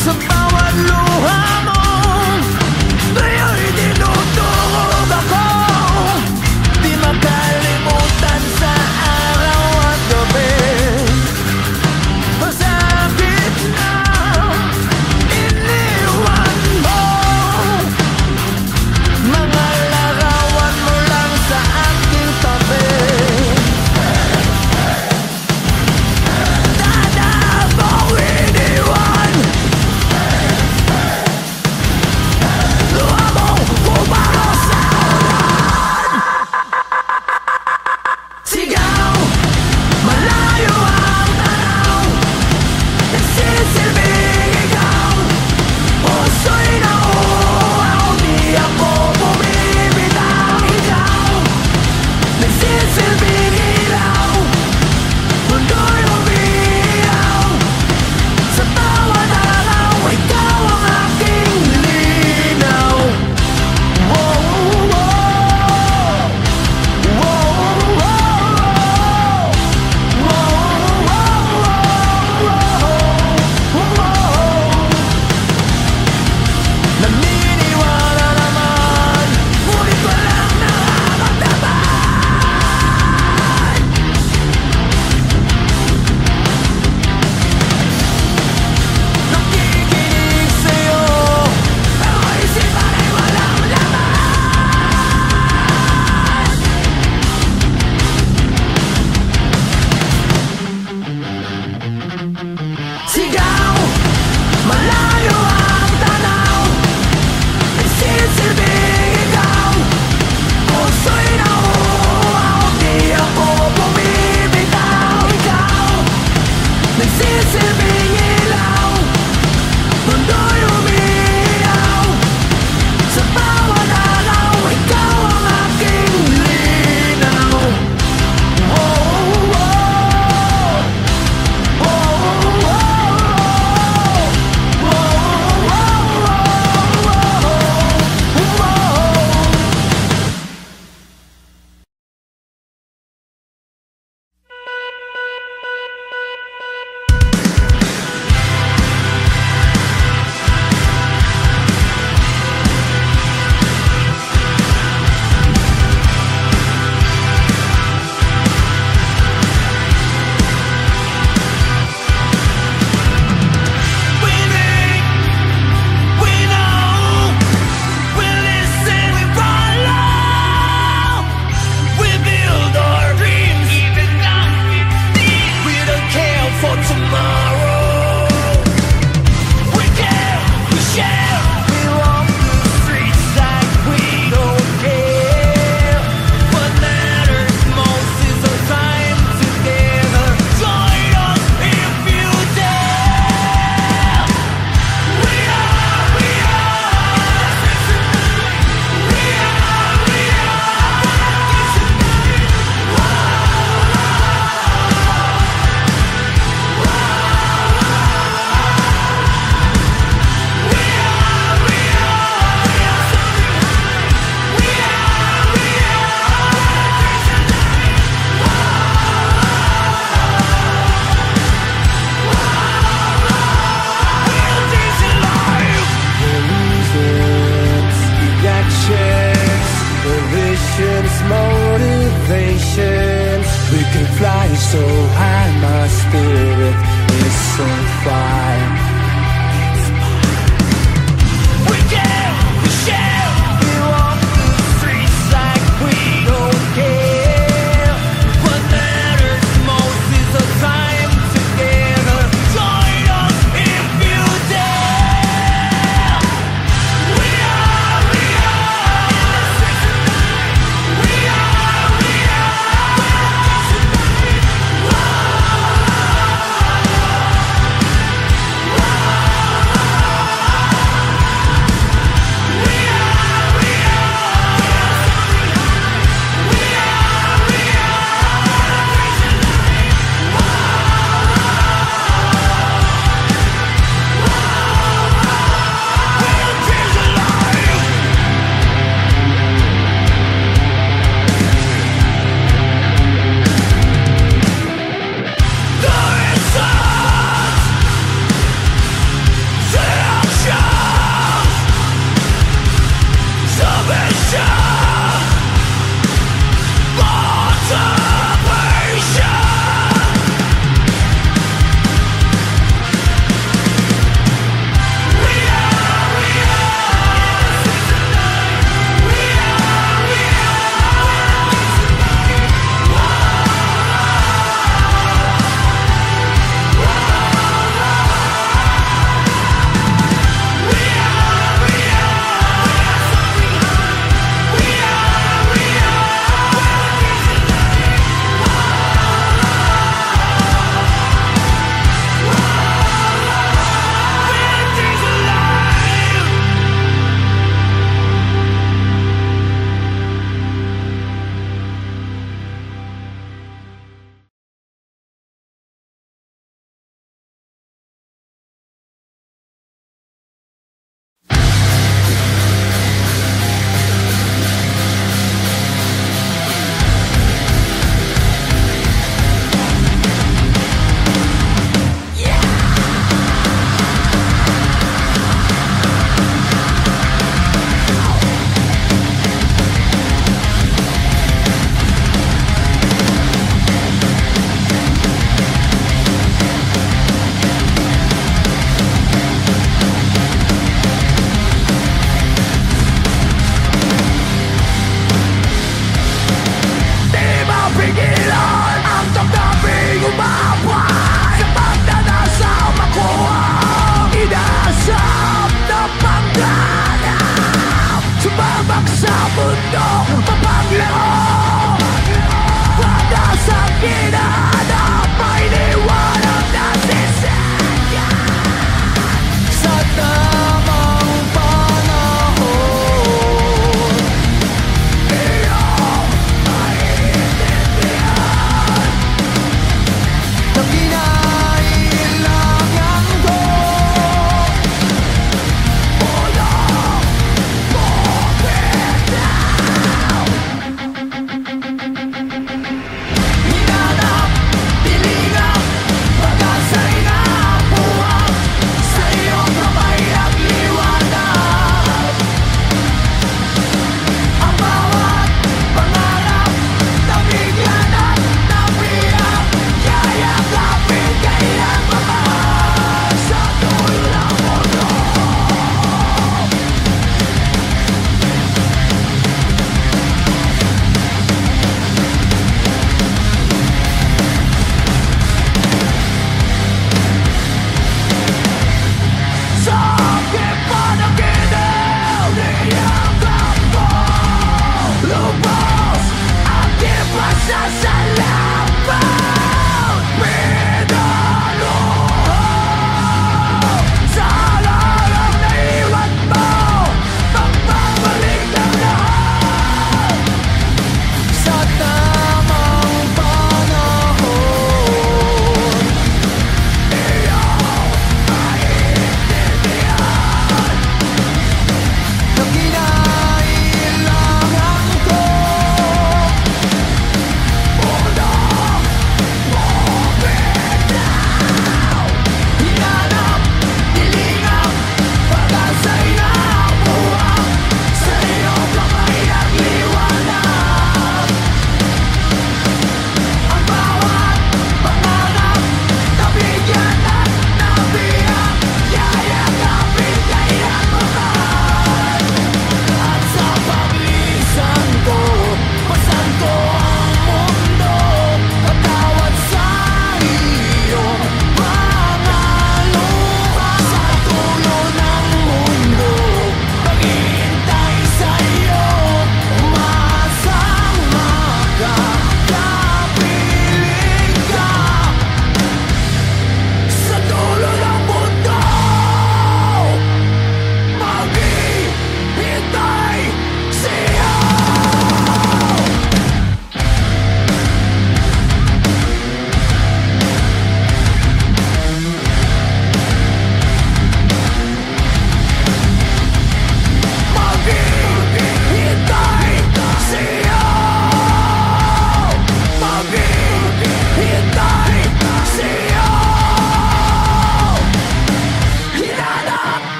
Sa bawat luha mo, ngayon tinutulog ako. Di makalimutan sa araw at gabi. Masakit na iniwan mo, mga larawan mo lang sa aking tabi. Tanda mo iniwan,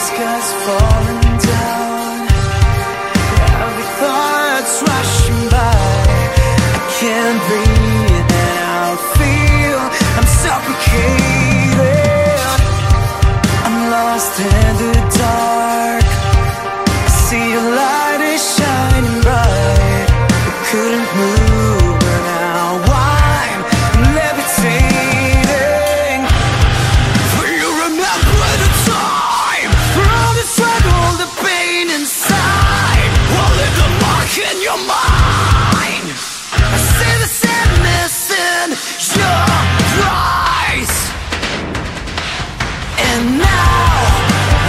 Sky's falling down, every thought's rushing by. I can't breathe and I feel I'm suffocating. I'm lost in the dark. I see your light is shining bright. I couldn't move, but now I'm levitating. Will you remember the time? All the struggle, the pain inside will leave the mark in your mind. I see the sadness in your eyes. And now,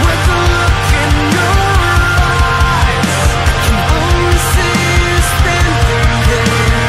with the look in your eyes, I can only see you standing there.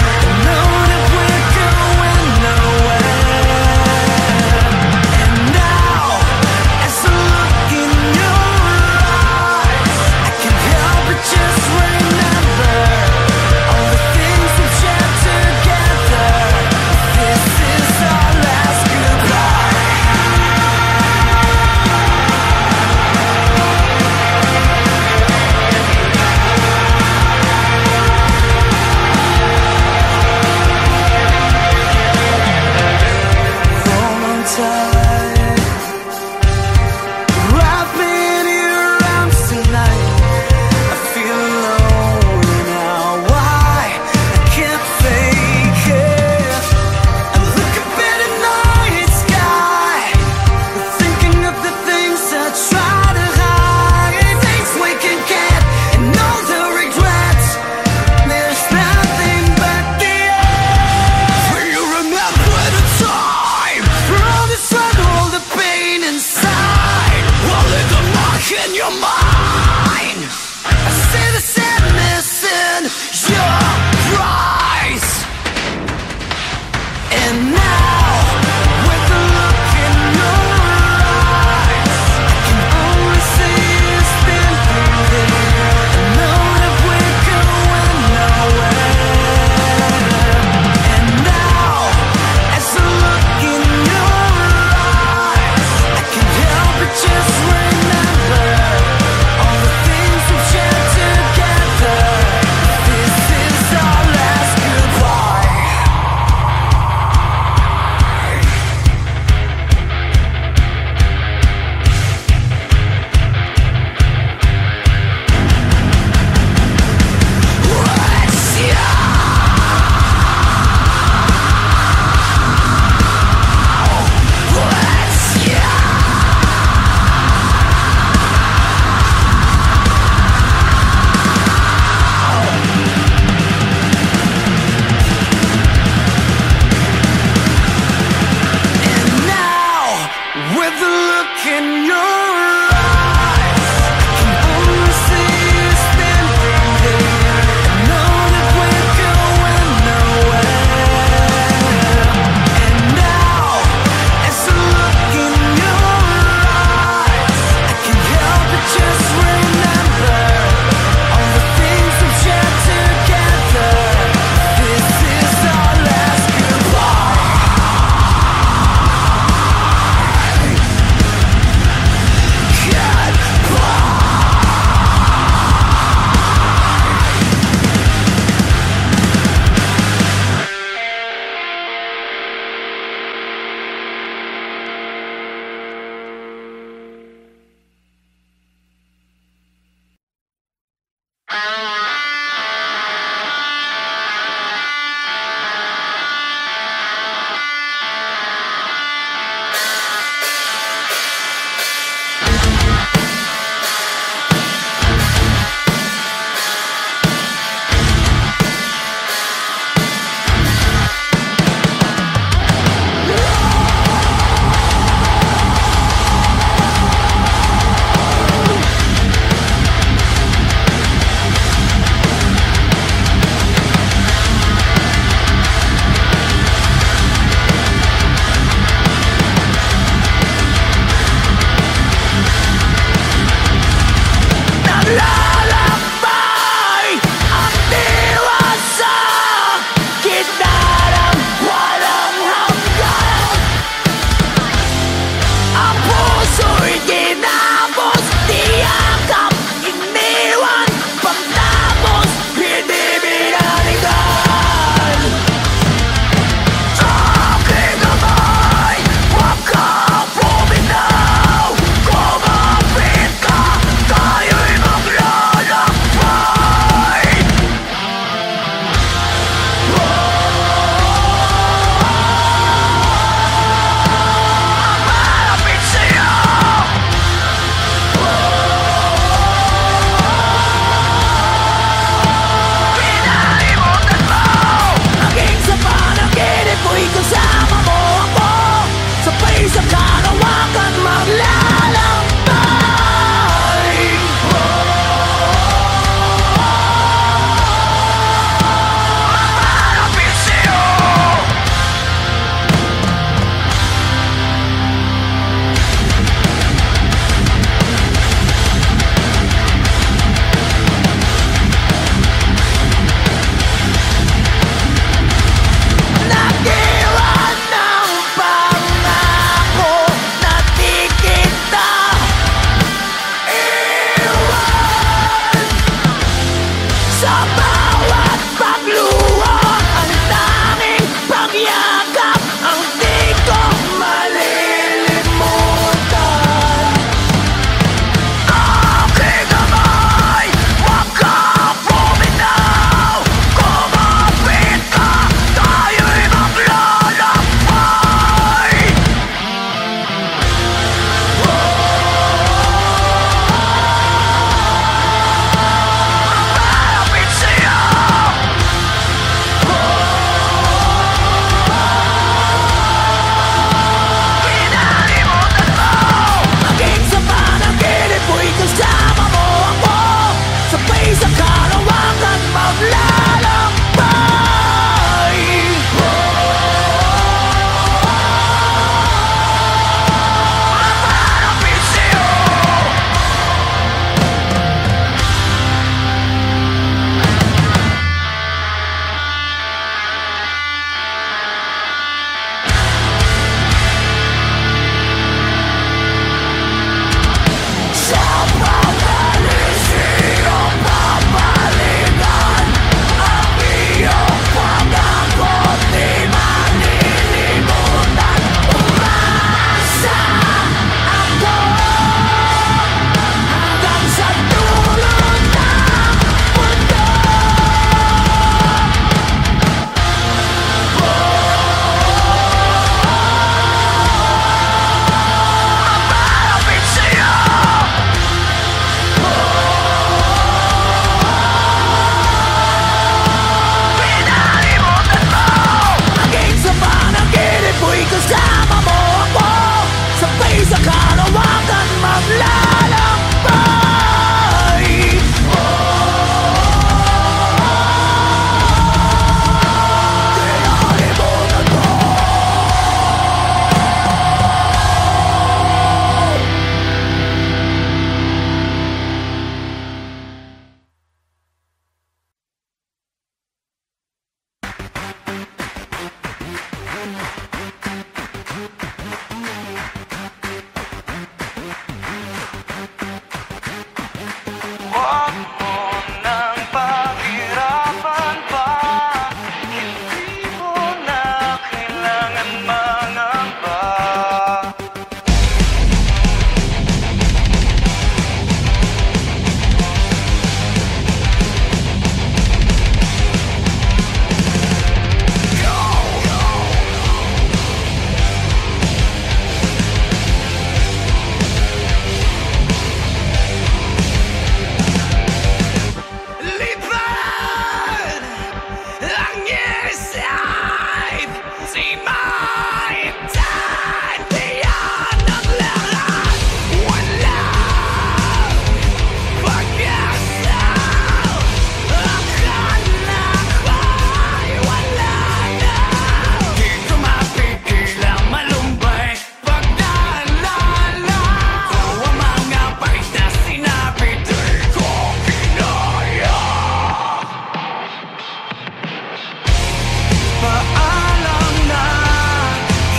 Paalam na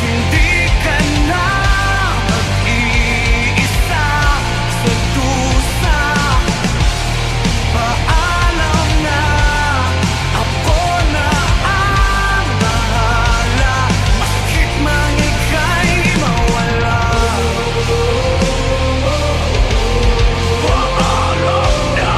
hindi ka na mag-iisa sa dusa. Paalam na ako na ang bahala, masakit man ika'y mawala. Paalam na.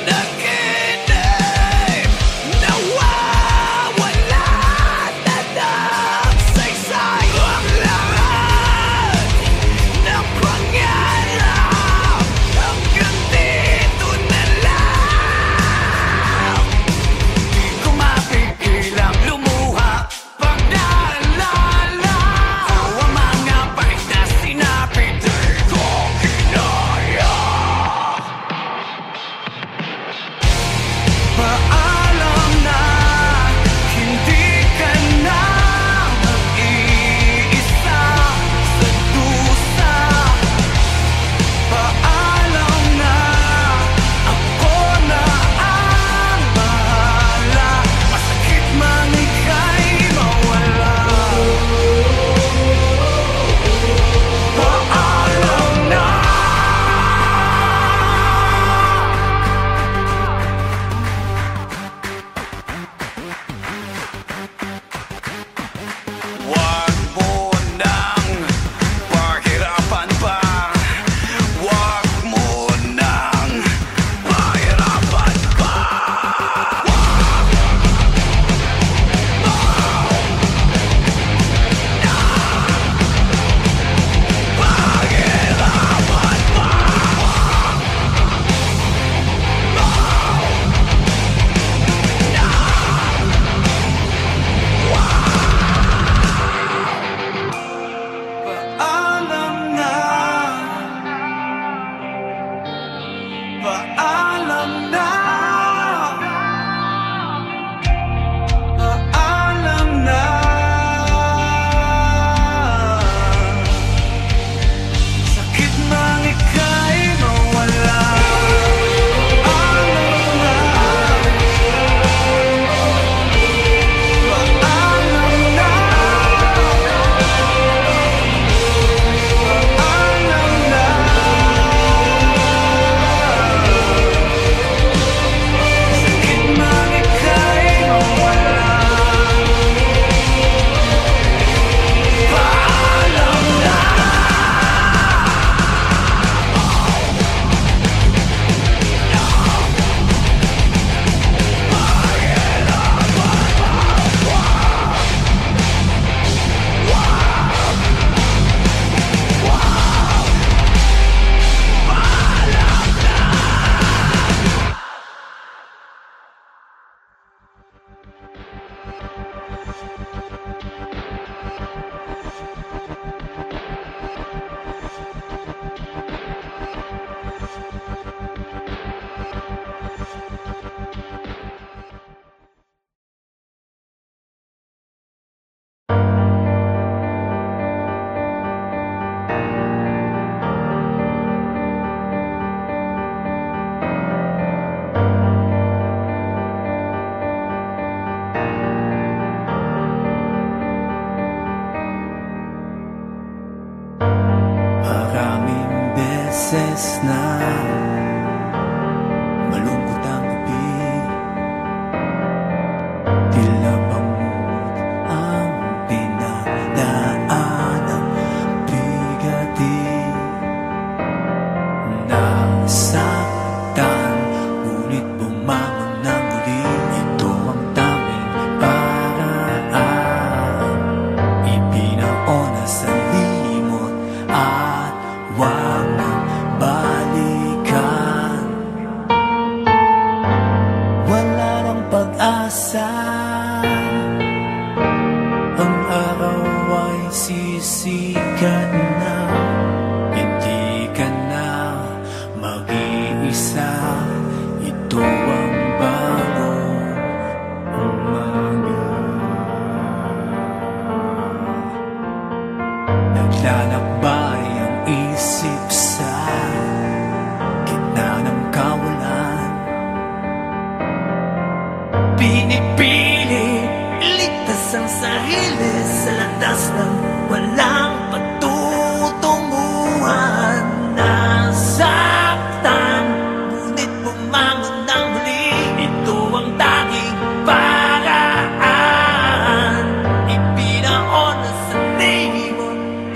Nakinig, nawawala na ng saysay ang lahat ng pangarap. Hanggang dito na lang. Di ko mapigilang lumuha pag naalala ang mga pahit na sinabi. Di ko kinaya. Paalam na hindi ka na mag-iisa sa dusa. Paalam na ako na ang bahala, masakit man ika'y mawala. Paalam na. Wag mo nang pahirapan pa. Wag mo nang pahirapan pa. Pahirapan pa. Paalam na. Paalam na. Paalam na. Sakit man ika'y mawala. Paalam na. Paalam na. Paalam na. Sakit man ika'y mawala. Paalam na. Maraming beses na malungkot ang gabi, tila bangod ang pinagdaan ng bigatin. Nasaktan, ngunit bumangon ng muli. Ito ang tanging paraan, ipinaona sa limot at wag nang balikan. Wala nang pag-asa, ang araw ay sisikat na. Hindi ka na mag-iisa, ito ang bagong umaga. Naglalakbay ang isip sa gitna ng kawalan. Pinipili iligtas ang sarili sa landas ng walang patutunguhan. Nasaktan, ngunit bumangon ng muli. Ito ang tanging paraan. Ipinaon na sa nemo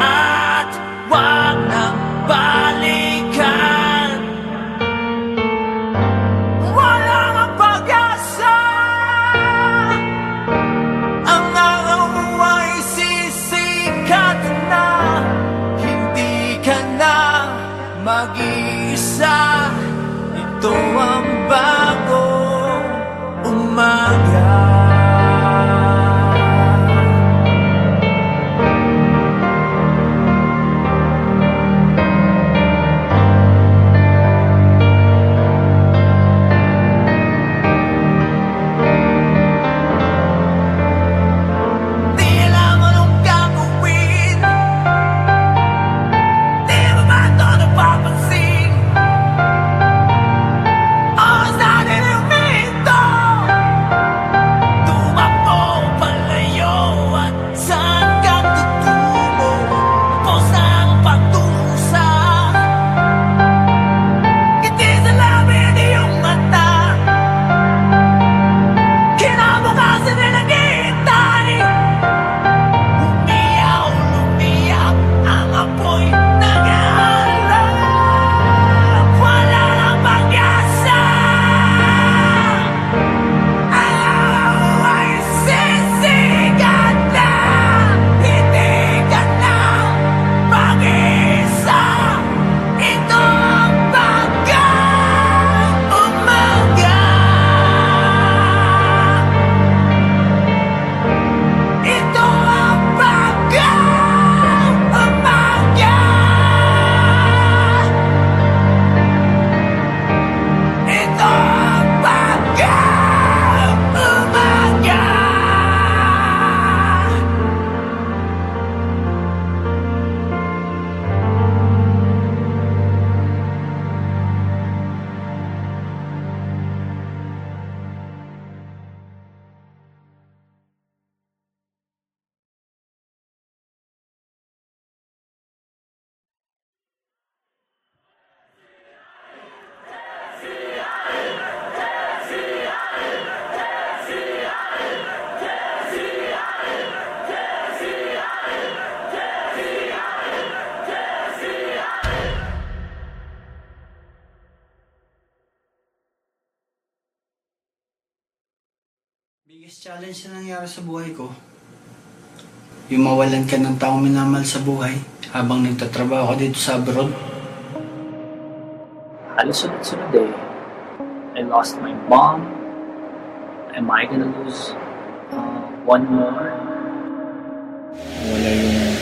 at wag nang balikan. Walang ang pag-asa. Ang araw ay sisikat na. Hindi ka na mag-iisa. Ito ang bagong umaga. Di alam anong gagawin. Di mo ba ito napapansin? Oras natin huminto. Tumakbo palayo at saan ka tutungo? Tapos na ang pagdusa. Ngiti sa labi ng iyong mata. Kinabukasan na naghihintay. Umiyaw, lumiyak ang apoy nag-aalab. Wala nang pag-asa. Ang araw ay sisikat na. Hindi ka na mag-isa. Ito ang bagong umaga. Ito ang bagong umaga. Ito ang bagong umaga. Biggest challenge na nangyari sa buhay ko, yung mawalan ka ng taong minamahal sa buhay habang nagtatrabaho ka dito sa abroad. Halos sunod-sunod eh. I lost my mom. Am I gonna lose one more? Wala yung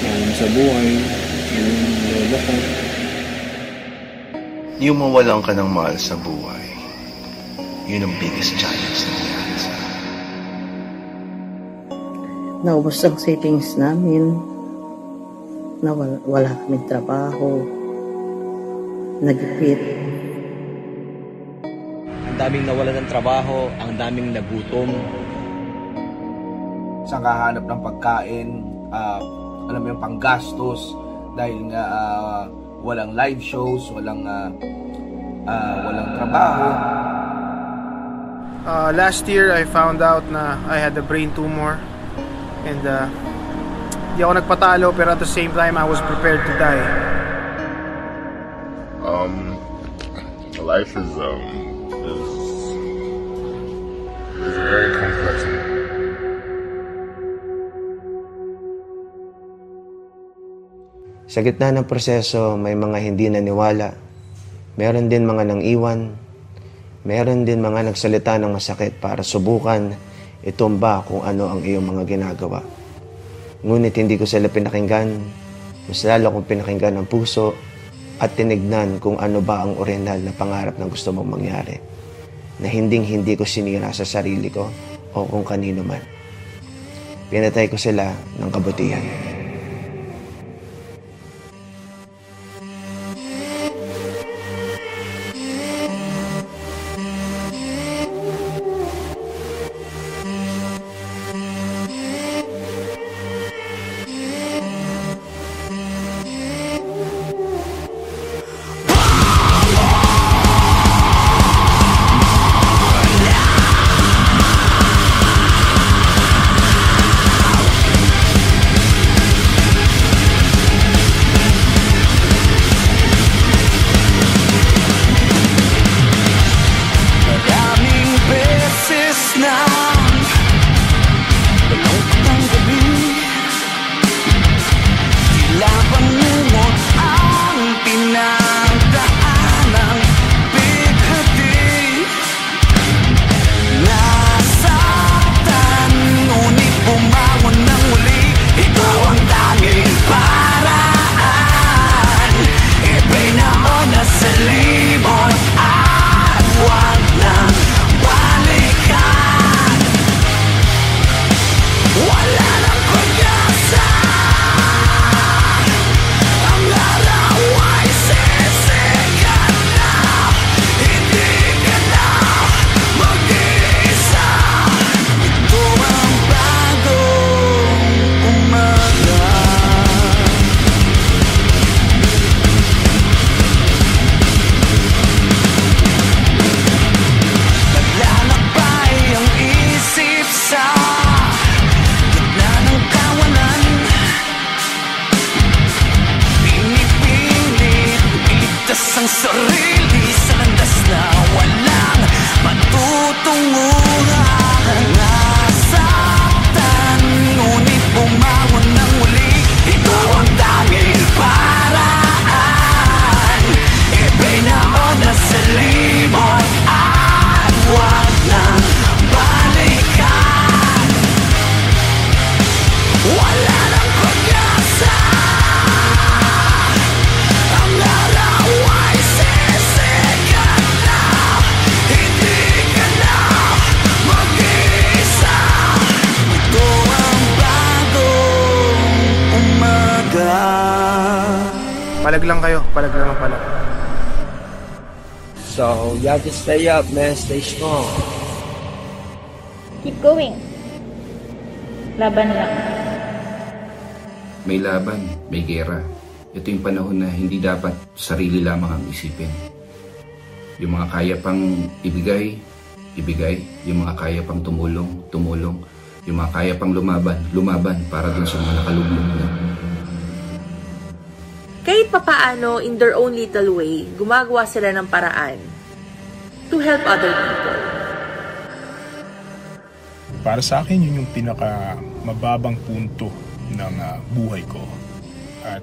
mahal sa buhay, yung lola ko. Yung mawalan ka ng mahal sa buhay, yun ang biggest challenge na nangyari sa akin. Naubos ang savings namin. Wala kaming trabaho. Nagipit. Ang daming nawalan ng trabaho, ang daming nagutom. Sa kahanap ng pagkain, alam mo yung panggastos dahil nga walang live shows, walang trabaho. Last year I found out na I had a brain tumor and di ako nagpatalo, pero at the same time I was prepared to die. Life is very complex. Sa gitna ng proseso, may mga hindi naniwala. Meron din mga nang-iwan. Meron din mga nagsalita ng masakit para subukan itumba kung ano ang iyong mga ginagawa. Ngunit hindi ko sila pinakinggan. Mas lalo kong pinakinggan ang puso at tinignan kung ano ba ang orihinal na pangarap na gusto mong mangyari. Na hindi ko sinira sa sarili ko o kung kanino man. Pinatay ko sila ng kabutihan. Palag lang kayo. Palag lang ang palag. So, you have to stay up, man. Stay strong. Keep going. Laban lang. May laban, may gera. Ito yung panahon na hindi dapat sarili lamang ang isipin. Yung mga kaya pang ibigay, ibigay. Yung mga kaya pang tumulong, tumulong. Yung mga kaya pang lumaban, lumaban para dun sa mga nakalugmok na. Kahit papaano, in their own little way, gumagawa sila ng paraan to help other people. Para sa akin, yun yung pinaka mababang punto ng buhay ko. At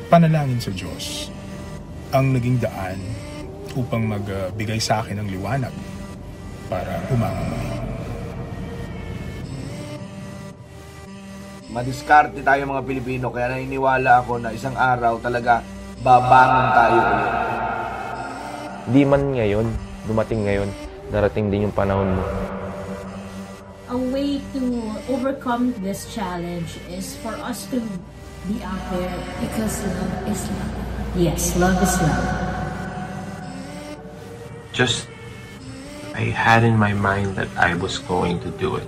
panalangin sa Diyos ang naging daan upang magbigay sa akin ng liwanag para humangamay. Madiskarte tayo mga Pilipino, kaya naniniwala ako na isang araw talaga babangon tayo ulit. Di man ngayon, dumating ngayon, darating din yung panahon mo. A way to overcome this challenge is for us to be out there because love is love. Yes, love is love. Just, I had in my mind that I was going to do it.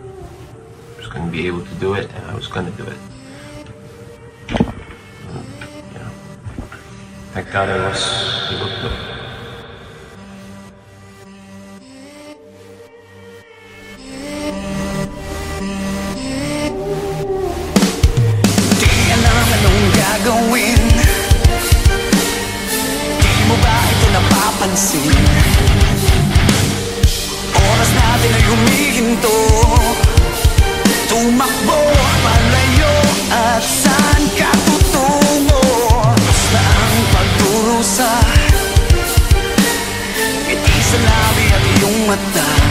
I was going to be able to do it, and I was going to do it. You know, thank God I was able to do it. Gagawin, di mo ba ito napapansin? Oras natin ay humihinto, tumakbo, palayo, at saan ka tutungo? Basta ang pagdurusa, ngiti sa labi at iyong mata.